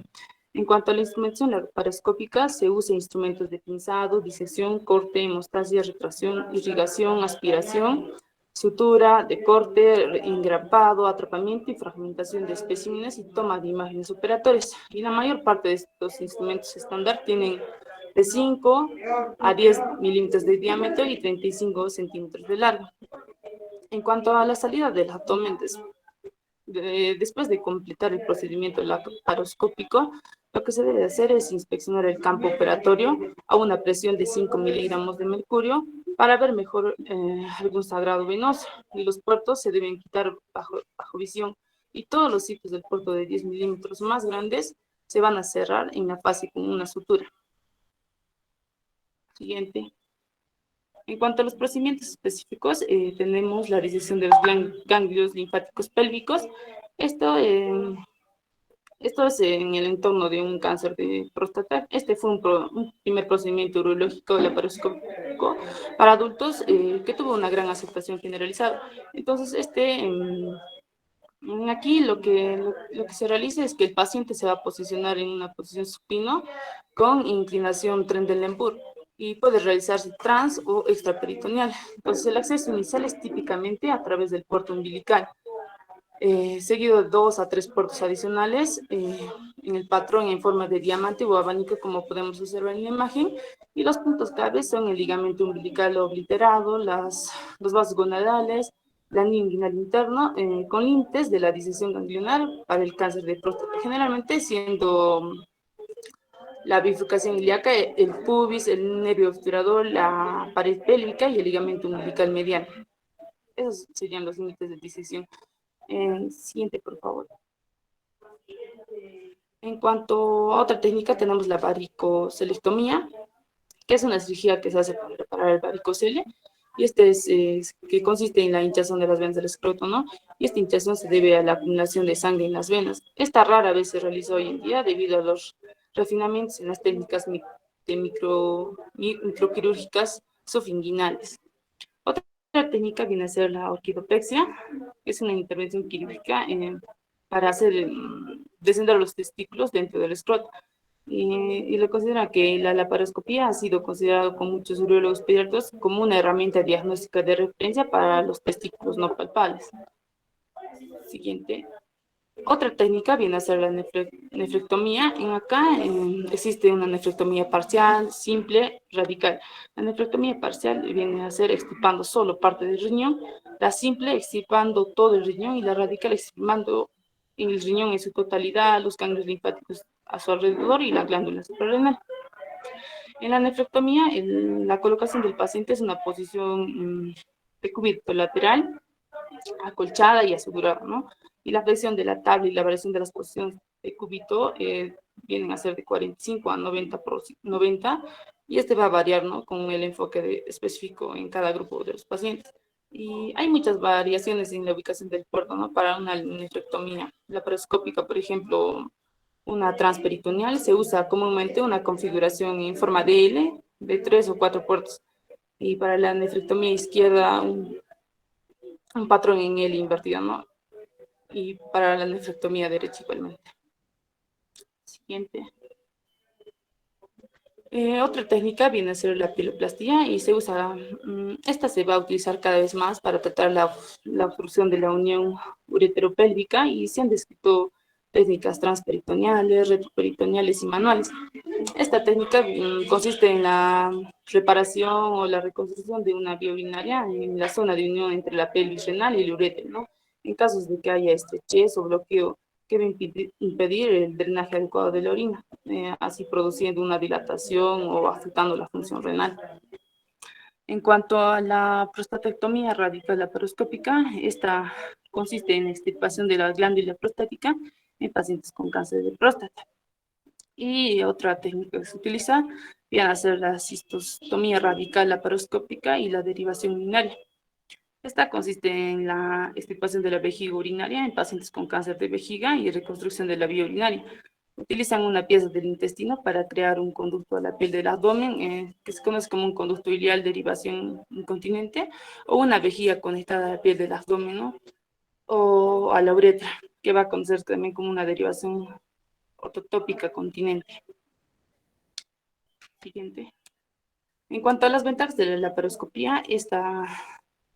[SPEAKER 5] En cuanto a la instrumentación laparoscópica, se usa instrumentos de pinzado, disección, corte, hemostasia, retracción, irrigación, aspiración, sutura, de corte, engrapado, atrapamiento y fragmentación de especímenes y toma de imágenes operatorias. Y la mayor parte de estos instrumentos estándar tienen de 5 a 10 milímetros de diámetro y 35 centímetros de largo. En cuanto a la salida del abdomen, después de completar el procedimiento laparoscópico, lo que se debe hacer es inspeccionar el campo operatorio a una presión de 5 miligramos de mercurio para ver mejor algún sangrado venoso. Y los puertos se deben quitar bajo visión. Y todos los sitios del puerto de 10 milímetros más grandes se van a cerrar en la fase con una sutura. Siguiente. En cuanto a los procedimientos específicos, tenemos la resección de los ganglios linfáticos pélvicos. Esto es en el entorno de un cáncer de próstata. Este fue un primer procedimiento urológico laparoscópico para adultos que tuvo una gran aceptación generalizada. Entonces, aquí lo que se realiza es que el paciente se va a posicionar en una posición supino con inclinación Trendelenburg y puede realizarse trans o extraperitoneal. Entonces, el acceso inicial es típicamente a través del puerto umbilical, seguido de 2 a 3 puertos adicionales en el patrón en forma de diamante o abanico, como podemos observar en la imagen, y los puntos clave son el ligamento umbilical obliterado, los vasos gonadales, la anillo inguinal interno, con límites de la disección ganglionar para el cáncer de próstata, generalmente siendo la bifurcación ilíaca, el pubis, el nervio obturador, la pared pélvica y el ligamento umbilical mediano. Esos serían los límites de disección. Siguiente, por favor. En cuanto a otra técnica, tenemos la varicocelectomía, que es una cirugía que se hace para reparar el varicocele, y que consiste en la hinchazón de las venas del escroto, ¿no? Y esta hinchazón se debe a la acumulación de sangre en las venas. Esta rara vez se realiza hoy en día debido a los refinamientos en las técnicas de microquirúrgicas sofinguinales. Otra técnica viene a ser la orquidopexia, que es una intervención quirúrgica para hacer descender los testículos dentro del escroto. Y le considera que la laparoscopía ha sido considerado por muchos urólogos pediatras como una herramienta diagnóstica de referencia para los testículos no palpables. Siguiente. Otra técnica viene a ser la nefrectomía. Acá existe una nefrectomía parcial, simple, radical. La nefrectomía parcial viene a ser extirpando solo parte del riñón, la simple extirpando todo el riñón y la radical extirpando el riñón en su totalidad, los ganglios linfáticos a su alrededor y la glándula suprarrenal. En la nefrectomía, la colocación del paciente es una posición de cúbito lateral, acolchada y asegurada, ¿no? Y la flexión de la tabla y la variación de las posiciones de cúbito vienen a ser de 45 a 90, y va a variar, ¿no? Con el enfoque específico en cada grupo de los pacientes. Y hay muchas variaciones en la ubicación del puerto, ¿no? Para una nefrectomía laparoscópica, por ejemplo, una transperitoneal, se usa comúnmente una configuración en forma de L de 3 o 4 puertos. Y para la nefrectomía izquierda, un patrón en L invertido, ¿no? Y para la nefrectomía derecha igualmente. Siguiente. Otra técnica viene a ser la pieloplastia y se usa, esta se va a utilizar cada vez más para tratar la obstrucción de la unión ureteropélvica, y se han descrito técnicas transperitoneales, retroperitoneales y manuales. Esta técnica consiste en la reparación o la reconstrucción de una vía urinaria en la zona de unión entre la pelvis renal y el uréter, ¿no? En casos de que haya estrechez o bloqueo que va a impedir el drenaje adecuado de la orina, así produciendo una dilatación o afectando la función renal. En cuanto a la prostatectomía radical laparoscópica, esta consiste en extirpación de la glándula prostática en pacientes con cáncer de próstata. Y otra técnica que se utiliza viene a ser la cistostomía radical laparoscópica y la derivación urinaria. Esta consiste en la extirpación de la vejiga urinaria en pacientes con cáncer de vejiga y reconstrucción de la vía urinaria. Utilizan una pieza del intestino para crear un conducto a la piel del abdomen, que se conoce como un conducto ileal derivación incontinente, o una vejiga conectada a la piel del abdomen, ¿no? O a la uretra, que va a conocerse también como una derivación ortotópica continente. Siguiente. En cuanto a las ventajas de la laparoscopía, esta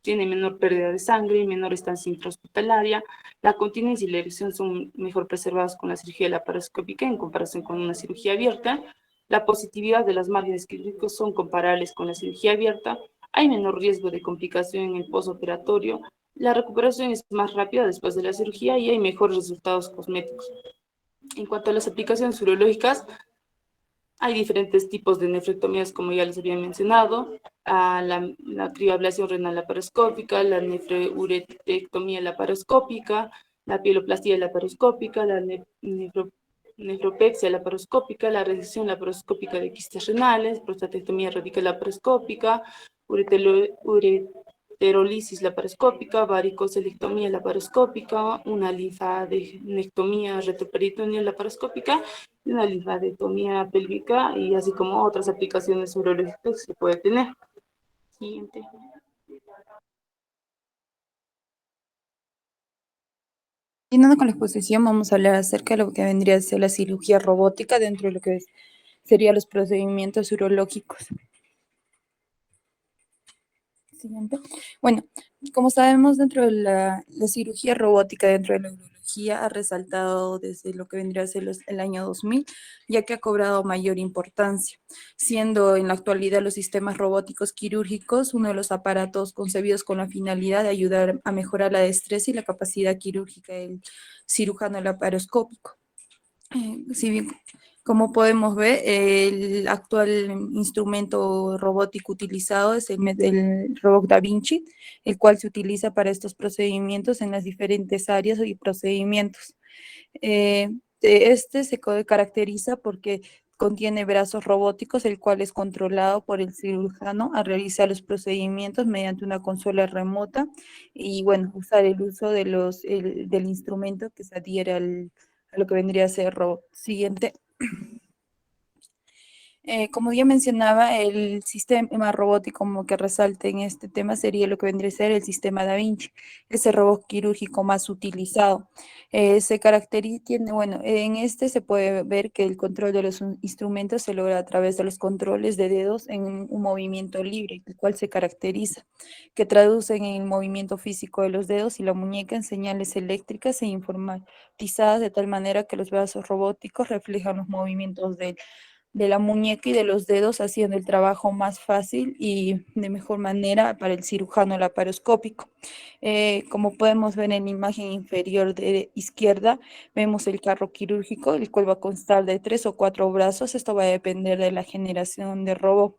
[SPEAKER 5] tiene menor pérdida de sangre, menor estancia intrahospitalaria, la continencia y la erección son mejor preservadas con la cirugía laparoscópica en comparación con una cirugía abierta, la positividad de las márgenes quirúrgicos son comparables con la cirugía abierta, hay menor riesgo de complicación en el postoperatorio, la recuperación es más rápida después de la cirugía y hay mejores resultados cosméticos. En cuanto a las aplicaciones urológicas, hay diferentes tipos de nefrectomías, como ya les había mencionado, la crioablación renal laparoscópica, la nefrouretectomía laparoscópica, la pieloplastia laparoscópica, la nefropexia laparoscópica, la resección laparoscópica de quistes renales, prostatectomía radical laparoscópica, ureterolisis laparoscópica, varicocelectomía laparoscópica, una linfadenectomía retroperitoneal laparoscópica, una linfadenectomía pélvica y así como otras aplicaciones urológicas que se puede tener. Siguiente.
[SPEAKER 6] Continuando con la exposición, vamos a hablar acerca de lo que vendría a ser la cirugía robótica dentro de lo que serían los procedimientos urológicos. Siguiente. Bueno, como sabemos, dentro de la cirugía robótica, dentro de la urología, ha resaltado desde lo que vendría a ser el año 2000, ya que ha cobrado mayor importancia, siendo en la actualidad los sistemas robóticos quirúrgicos uno de los aparatos concebidos con la finalidad de ayudar a mejorar la destreza y la capacidad quirúrgica del cirujano laparoscópico. Si bien, como podemos ver, el actual instrumento robótico utilizado es el robot Da Vinci, el cual se utiliza para estos procedimientos en las diferentes áreas y procedimientos. Este se caracteriza porque contiene brazos robóticos, el cual es controlado por el cirujano a realizar los procedimientos mediante una consola remota y, bueno, usar el uso de del instrumento que se adhiere a lo que vendría a ser robot. Siguiente. Como ya mencionaba, el sistema robótico como que resalta en este tema sería lo que vendría a ser el sistema Da Vinci, ese robot quirúrgico más utilizado. Se caracteriza, bueno, en este se puede ver que el control de los instrumentos se logra a través de los controles de dedos en un movimiento libre, el cual se caracteriza, que traducen en el movimiento físico de los dedos y la muñeca en señales eléctricas e informatizadas de tal manera que los brazos robóticos reflejan los movimientos de la muñeca y de los dedos, haciendo el trabajo más fácil y de mejor manera para el cirujano laparoscópico. Como podemos ver en la imagen inferior de izquierda, vemos el carro quirúrgico, el cual va a constar de 3 o 4 brazos. Esto va a depender de la generación de robot.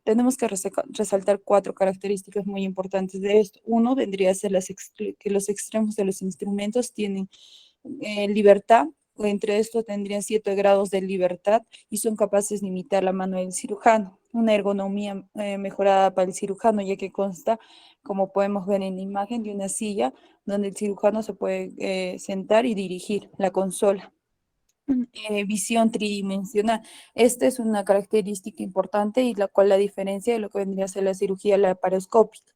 [SPEAKER 6] Tenemos que resaltar 4 características muy importantes de esto. Uno vendría a ser que los extremos de los instrumentos tienen libertad. Entre estos tendrían 7 grados de libertad y son capaces de imitar la mano del cirujano. Una ergonomía mejorada para el cirujano, ya que consta, como podemos ver en la imagen, de una silla donde el cirujano se puede sentar y dirigir la consola. Visión tridimensional. Esta es una característica importante y la cual la diferencia de lo que vendría a ser la cirugía laparoscópica,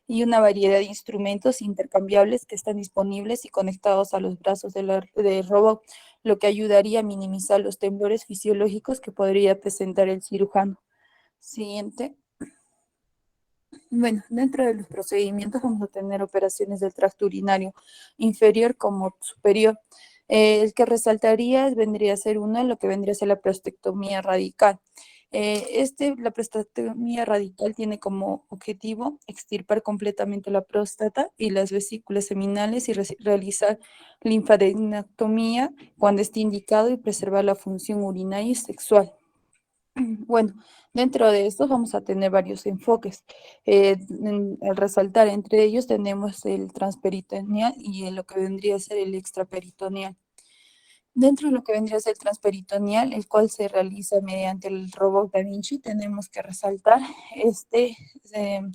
[SPEAKER 6] y una variedad de instrumentos intercambiables que están disponibles y conectados a los brazos del robot, lo que ayudaría a minimizar los temblores fisiológicos que podría presentar el cirujano. Siguiente. Bueno, dentro de los procedimientos vamos a tener operaciones del tracto urinario inferior como superior. El que resaltaría vendría a ser uno, lo que vendría a ser la prostatectomía radical. La prostatectomía radical tiene como objetivo extirpar completamente la próstata y las vesículas seminales y realizar linfadenectomía cuando esté indicado y preservar la función urinaria y sexual. Bueno, dentro de estos vamos a tener varios enfoques. Al resaltar entre ellos tenemos el transperitoneal y lo que vendría a ser el extraperitoneal. Dentro de lo que vendría a ser el transperitoneal, el cual se realiza mediante el robot Da Vinci, tenemos que resaltar,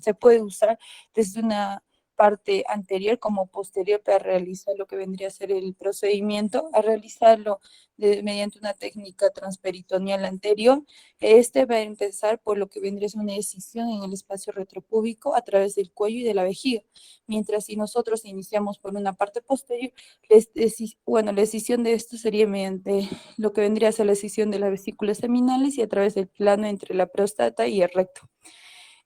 [SPEAKER 6] se puede usar desde una parte anterior como posterior para realizar lo que vendría a ser el procedimiento, a realizarlo mediante una técnica transperitoneal anterior. Este va a empezar por lo que vendría a ser una decisión en el espacio retropúbico a través del cuello y de la vejiga, mientras si nosotros iniciamos por una parte posterior, la decisión de esto sería mediante lo que vendría a ser la decisión de las vesículas seminales y a través del plano entre la próstata y el recto.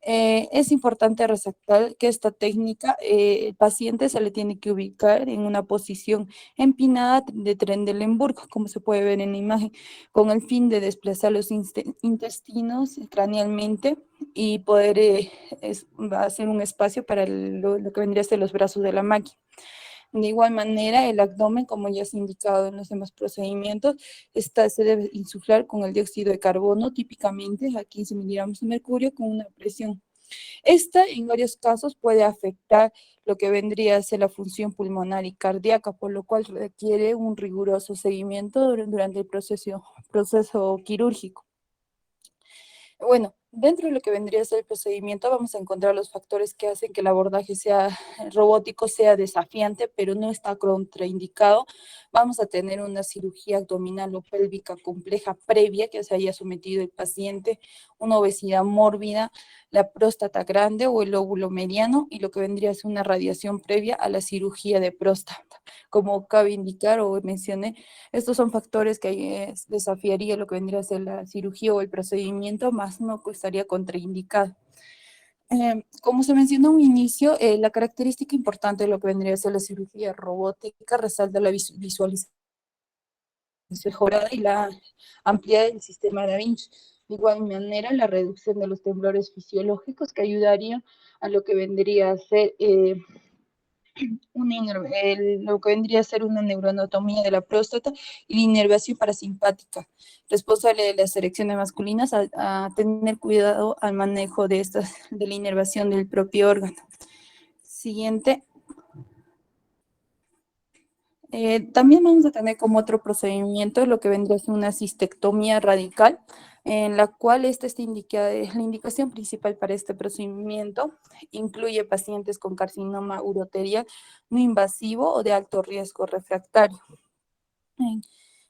[SPEAKER 6] Es importante resaltar que esta técnica, el paciente se le tiene que ubicar en una posición empinada de Trendelenburg, como se puede ver en la imagen, con el fin de desplazar los intestinos cranealmente y poder hacer un espacio para lo que vendría a ser los brazos de la máquina. De igual manera, el abdomen, como ya se ha indicado en los demás procedimientos, se debe insuflar con el dióxido de carbono, típicamente a 15 miligramos de mercurio, con una presión. Esta, en varios casos, puede afectar lo que vendría a ser la función pulmonar y cardíaca, por lo cual requiere un riguroso seguimiento durante el proceso quirúrgico. Bueno, dentro de lo que vendría a ser el procedimiento vamos a encontrar los factores que hacen que el abordaje robótico sea desafiante, pero no está contraindicado. Vamos a tener una cirugía abdominal o pélvica compleja previa que se haya sometido el paciente, una obesidad mórbida, la próstata grande o el óvulo mediano y lo que vendría a ser una radiación previa a la cirugía de próstata. Como cabe indicar o mencioné, estos son factores que desafiaría lo que vendría a ser la cirugía o el procedimiento, más no estaría contraindicado. Como se mencionó en un inicio, la característica importante de lo que vendría a ser la cirugía robótica resalta la visualización mejorada y la ampliada del sistema Da Vinci. De igual manera, la reducción de los temblores fisiológicos que ayudarían a lo que vendría a ser lo que vendría a ser una neuroanatomía de la próstata y la inervación parasimpática, responsable de las erecciones masculinas, a tener cuidado al manejo de la inervación del propio órgano. Siguiente. También vamos a tener como otro procedimiento lo que vendría a ser una cistectomía radical, en la cual esta está indicada, la indicación principal para este procedimiento incluye pacientes con carcinoma uroterial no invasivo o de alto riesgo refractario.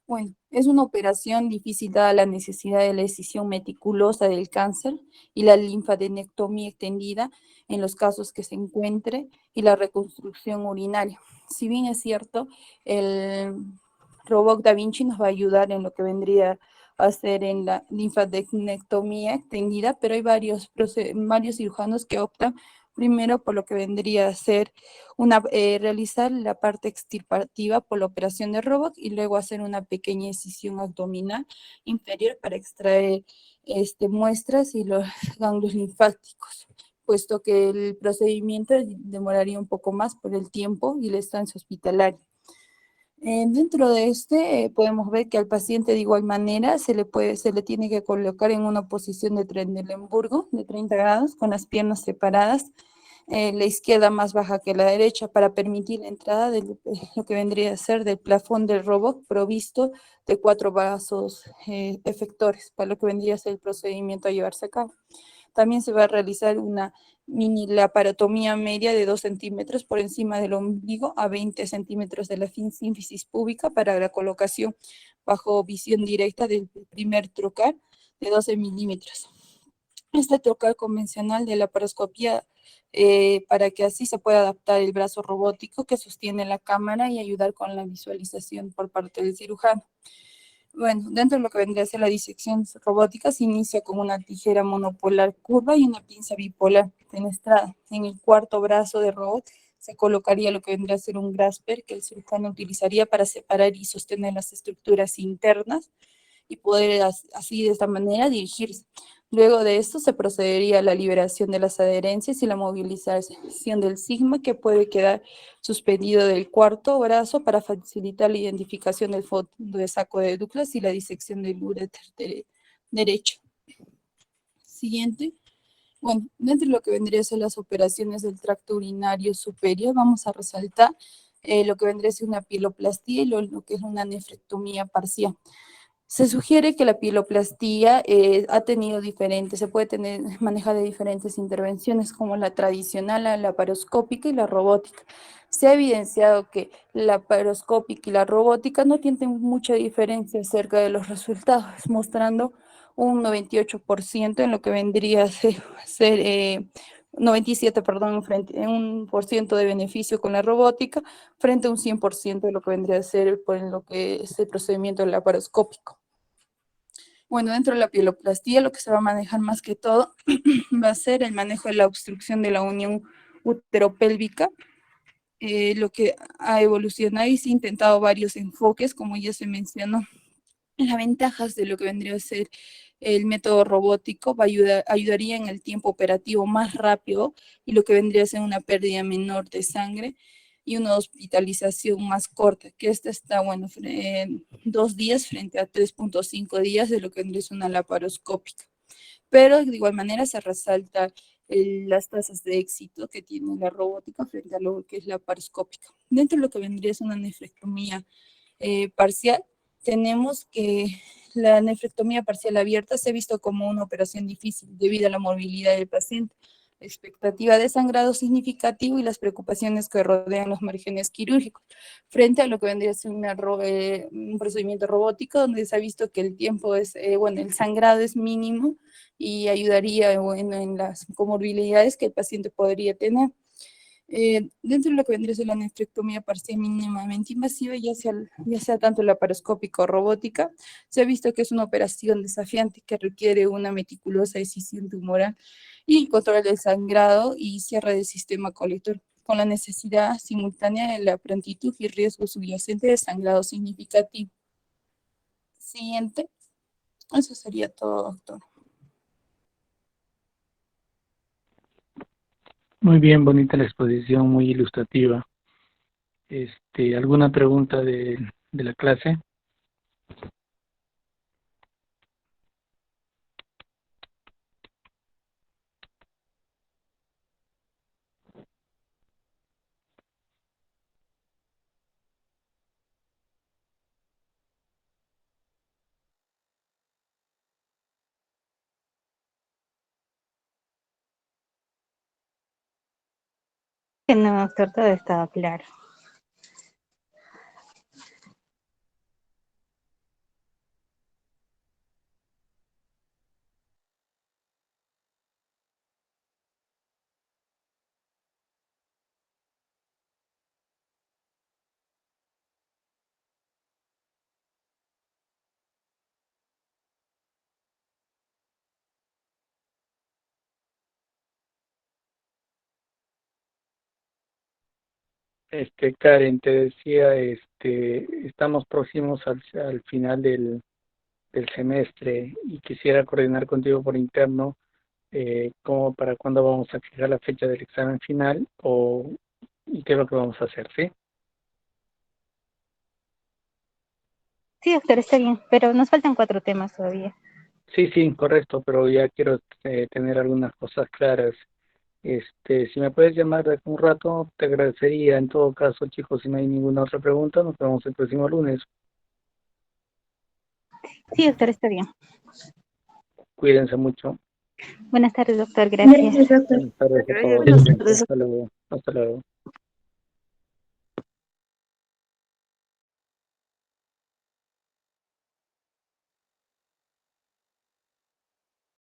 [SPEAKER 6] Bueno, es una operación difícil dada la necesidad de la decisión meticulosa del cáncer y la linfadenectomía extendida en los casos que se encuentre y la reconstrucción urinaria. Si bien es cierto, el robot Da Vinci nos va a ayudar en lo que vendría a ser en la linfadenectomía extendida, pero hay varios cirujanos que optan primero por lo que vendría a ser realizar la parte extirpativa por la operación de robot y luego hacer una pequeña incisión abdominal inferior para extraer muestras y los ganglios linfáticos, puesto que el procedimiento demoraría un poco más por el tiempo y la estancia hospitalaria. Dentro de podemos ver que al paciente de igual manera se le tiene que colocar en una posición de Trendelenburgo de 30 grados con las piernas separadas, la izquierda más baja que la derecha, para permitir la entrada de lo que vendría a ser del plafón del robot provisto de 4 vasos efectores, para lo que vendría a ser el procedimiento a llevarse a cabo. También se va a realizar una mini laparotomía media de 2 centímetros por encima del ombligo a 20 centímetros de la sínfisis púbica para la colocación bajo visión directa del primer trocar de 12 milímetros. Este trocar convencional de laparoscopía para que así se pueda adaptar el brazo robótico que sostiene la cámara y ayudar con la visualización por parte del cirujano. Bueno, dentro de lo que vendría a ser la disección robótica, se inicia con una tijera monopolar curva y una pinza bipolar fenestrada. En el cuarto brazo de robot se colocaría lo que vendría a ser un grasper que el cirujano utilizaría para separar y sostener las estructuras internas y poder así de esta manera dirigirse. Luego de esto se procedería a la liberación de las adherencias y la movilización del sigma, que puede quedar suspendido del cuarto brazo para facilitar la identificación del fondo de saco de Douglas y la disección del uréter derecho. Siguiente. Bueno, dentro de lo que vendría a ser las operaciones del tracto urinario superior, vamos a resaltar lo que vendría a ser una pieloplastia y lo que es una nefrectomía parcial. Se sugiere que la pieloplastia ha tenido se puede manejar de diferentes intervenciones, como la tradicional, la laparoscópica y la robótica. Se ha evidenciado que la laparoscópica y la robótica no tienen mucha diferencia acerca de los resultados, mostrando un 98% en lo que vendría a ser 97, perdón, un por ciento de beneficio con la robótica, frente a un 100% de lo que vendría a ser por lo que es el procedimiento laparoscópico. Bueno, dentro de la pieloplastia lo que se va a manejar más que todo va a ser el manejo de la obstrucción de la unión uteropélvica, lo que ha evolucionado y se ha intentado varios enfoques, como ya se mencionó. Las ventajas de lo que vendría a ser el método robótico ayudaría en el tiempo operativo más rápido y lo que vendría a ser una pérdida menor de sangre y una hospitalización más corta, que esta está, bueno, 2 días frente a 3.5 días de lo que vendría a ser una laparoscópica. Pero de igual manera se resalta las tasas de éxito que tiene la robótica frente a lo que es la laparoscópica. Dentro de lo que vendría a ser una nefrectomía parcial, tenemos que la nefrectomía parcial abierta se ha visto como una operación difícil debido a la movilidad del paciente, la expectativa de sangrado significativo y las preocupaciones que rodean los márgenes quirúrgicos, frente a lo que vendría a ser un procedimiento robótico donde se ha visto que el tiempo es, el sangrado es mínimo y ayudaría en las comorbilidades que el paciente podría tener. Dentro de lo que vendría a ser la nefrectomía parcial mínimamente invasiva, ya sea tanto laparoscópica o robótica, se ha visto que es una operación desafiante que requiere una meticulosa decisión tumoral y control del sangrado y cierre del sistema colector, con la necesidad simultánea de la prontitud y riesgo subyacente de sangrado significativo. Siguiente. Eso sería todo, doctor.
[SPEAKER 3] Muy bien, bonita la exposición, muy ilustrativa. ¿Alguna pregunta de la clase?
[SPEAKER 7] No, doctor, todo estaba claro.
[SPEAKER 3] Karen, te decía, estamos próximos al final del semestre y quisiera coordinar contigo por interno como para cuándo vamos a fijar la fecha del examen final y qué es lo que vamos a hacer, ¿sí?
[SPEAKER 7] Sí, doctor, está bien, pero nos faltan 4 temas todavía.
[SPEAKER 3] Sí, correcto, pero ya quiero tener algunas cosas claras. Si me puedes llamar de un rato, te agradecería. En todo caso, chicos, si no hay ninguna otra pregunta, nos vemos el próximo lunes.
[SPEAKER 7] Sí, doctor, está bien.
[SPEAKER 3] Cuídense mucho.
[SPEAKER 7] Buenas tardes, doctor, gracias.
[SPEAKER 3] Buenas tardes a todos.
[SPEAKER 2] Buenas tardes.
[SPEAKER 3] Hasta luego. Hasta luego.